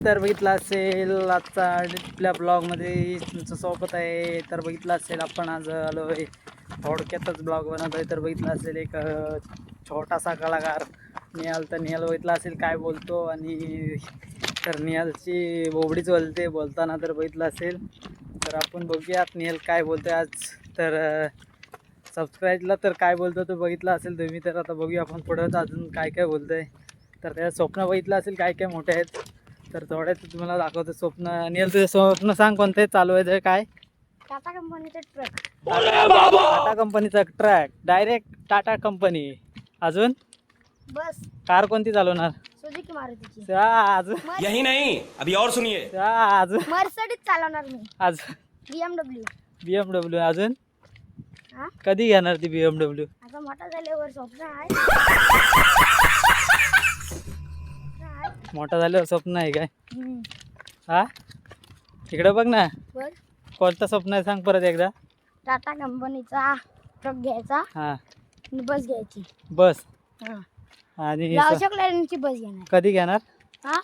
तर बघितलं असेल आजचा आपल्या ब्लॉगमध्ये तुमचं स्वागत आहे. तर बघितलं असेल आपण आज आलो आहे थोडक्यातच ब्लॉग बनवतो आहे. तर बघितलं असेल एक छोटासा कलाकार निहाल. तर निहाल बघितला असेल काय बोलतो आणि तर निहालची बोबडीच बोलते बोलताना. तर बघितलं असेल तर आपण बघूयात निहाल काय बोलतो आहे आज. तर सबस्क्राईबला तर काय बोलतो तो बघितला असेल तुम्ही. तर आता बघूया आपण पुढं अजून काय काय बोलतो आहे. तर त्या स्वप्न बघितलं असेल काय काय मोठे आहेत. तर थोड्यात तुम्हाला दाखवतो स्वप्न. निहाल तुझं स्वप्न सांग कोणते चालू आहे काय. टाटा कंपनीचा ट्रक. टाटा कंपनीचा ट्रक. Direct Tata company. अजून बस. कार कोणती चालवणार. सुझुकी मारुतीची. अजून यही नहीं अभी और सुनिए. अजून मर्सिडीज चालवणार मी. अजून BMW. BMW. अजून हा कधी घेणार ती BMW. आता मोठा झाल्यावर स्वप्न आहे. मोठा झाल्यावर स्वप्न आहे काय. हम्म. हा इकडे बघ ना. बर. कोणतं स्वप्न आहे सांग परत एकदा. टाटा कंपनीचा ट्रक घ्यायचा हा आणि बस घ्यायची. बस. हा आणि अशोक लेलँडची बस घेणार. कधी घेणार. हा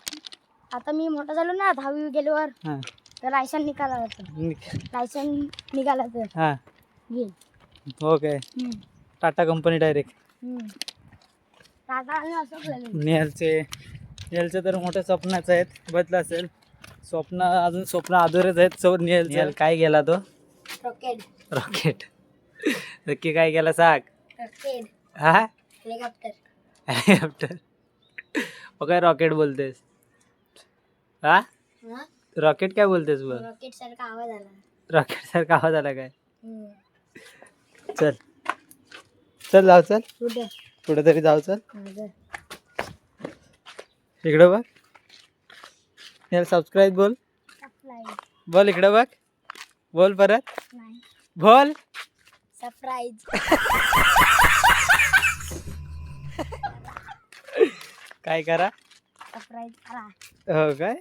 आता मी मोठा झालो ना 10वी गेल्यावर हा तर लायसन निघाला जातं. लायसन निघाला तर हा घेईन. हो काय. Tata company direct. टाटा आणि अशोक लेलँड. निहालचे तर मोठ्या स्वप्नाचं आहेत. बघितलं असेल स्वप्न अजून स्वप्न अधुरेच आहेत. सोबत निहाल काय गेला तो. रॉकेट. रॉकेट. नक्की काय गेला सांग. रॉकेट. हा हेलिकॉप्टर. हेलिकॉप्टर. मग काय रॉकेट बोलतेस. हा हा रॉकेट काय बोलतेस बघ. रॉकेट सारखा आवाज आला. रॉकेट सारखा आवाज आला काय. चल चल जाऊ चल कुठे. कुठे तरी जाऊ चल. नाही इकडं बघ. निहाल सबस्क्राईब बोल. बोल इकडं बघ. बोल परत बोल. सरप्राईज. काय करा. सरप्राईज करा. हो काय.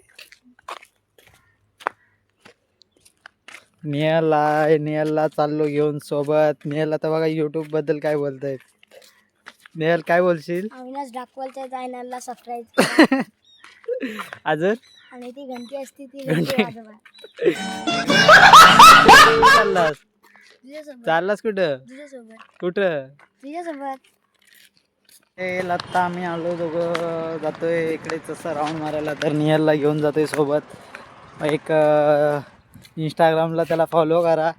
निहालला चाललो घेऊन सोबत. निहाल आता बघा यूट्यूब बद्दल काय बोलतायत. निहाल काय बोलशील. अविनाश डाकवालच्या चॅनलला सबस्क्राईब करा. अजून आणि ती घंटी असते ती घंटी वाजवा. चाललास तुझ्यासोबत. चाललास कुठं. तुझ्यासोबत. कुठं. तुझ्यासोबत. आता आम्ही आलो दोघं जातोय इकडे तसं राऊंड मारायला. तर निहालला घेऊन जातोय सोबत. एक इंस्टाग्रामला त्याला फॉलो करा.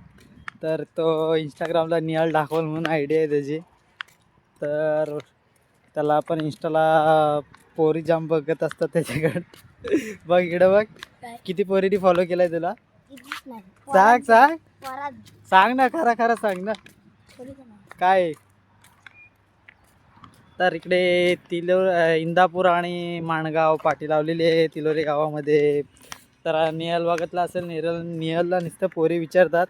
तर तो इंस्टाग्रामला निहाल डाकवाल म्हणून आयडी आहे त्याची. तर त्याला आपण इंस्टाला पोरी जाम बघत असतात त्याच्याकडे. बघ इकडं बघ किती पोरीनी फॉलो केलाय तुला. कितीच नाही. सांग सांग वरात. सांग ना. खरा खरा सांग ना थोडीच नाही. काय. तर इकडे इंदापूर आणि माणगाव पाठी लावलेली आहे तिलोरी गावामध्ये. तर निहाल बघितला असेल. निहालला नुसतं पोरी विचारतात.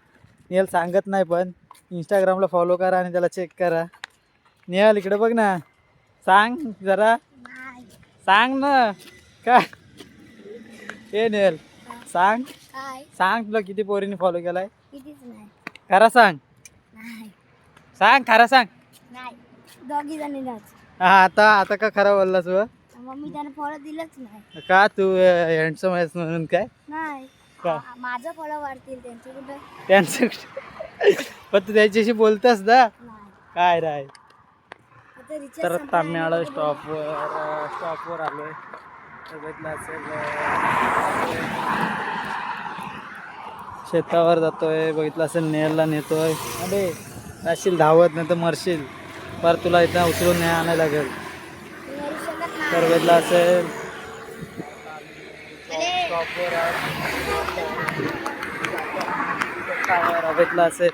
निहाल सांगत नाही पण इंस्टाग्रामला फॉलो करा आणि त्याला चेक करा. निहाल इकडे बघ ना. सांग जरा. नाही. सांग ना काय. ए निहाल सांग. काय. सांग तुला किती पोरीने फॉलो केलाय. कितीच नाही. खरा सांग. नाही. सांग खरा सांग. नाही. दोघी जणींनाच. हा आता का खरा बोललास व. मम्मी त्याने फॉलो दिलंच नाही. का तू हँडसम आहेस म्हणून काय. नाही. का माझं फॉलो वाढतील त्यांचं कुठं. त्यांचं पण तू त्याच्याशी बोलतस ना. नाही. काय राय. आता रिचार्ज तर संपला आम्ही आलो आणि स्टॉपवर आलोय. तर बघितलं असेल शेतावर जातोय. बघितलं असेल निहालला नेतोय. अरे जाशील धावत नाही तर मरशील. पर तुला इथं उचलून नाही आणायला लागेल. मरू शकत नाही. तर बघितलं असेल अरे. स्टॉपवर बघितलं असेल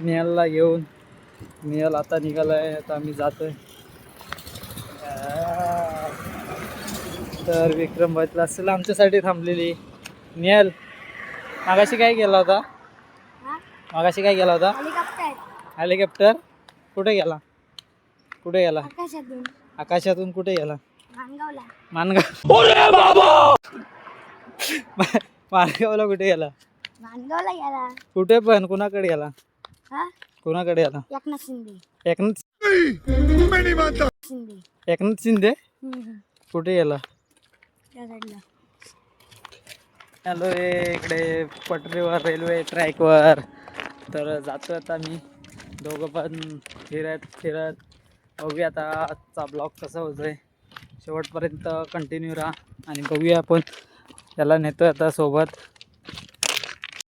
निहालला घेऊन. निहाल आता निघालाय. आता आम्ही जातोय. तर विक्रम बघितला असेल आमच्यासाठी थांबलेली. निहाल मागाशी काय गेला होता. हा? मागाशी काय गेला होता. हेलिकॉप्टर. हेलिकॉप्टर. कुठे गेला. कुठे गेला. आकाशातून. आकाशातून कुठे गेला. मानगावला. माणगाव. माणगावला कुठे गेला. मानगावला गेला. कुठे पण कुणाकडे गेला. हा कुणाकडे गेला. एकनाथ शिंदे. एकनाथ शिंदे. एकनाथ शिंदे. कुठे गेला. त्या साईडला. आलो आहे इकडे पटरीवर रेल्वे ट्रॅकवर. तर जातो आता मी, दोघं पण फिरत बघूया आता आजचा ब्लॉग कसा होतोय. शेवटपर्यंत कंटिन्यू राहा आणि बघूया आपण. त्याला नेतोय आता सोबत.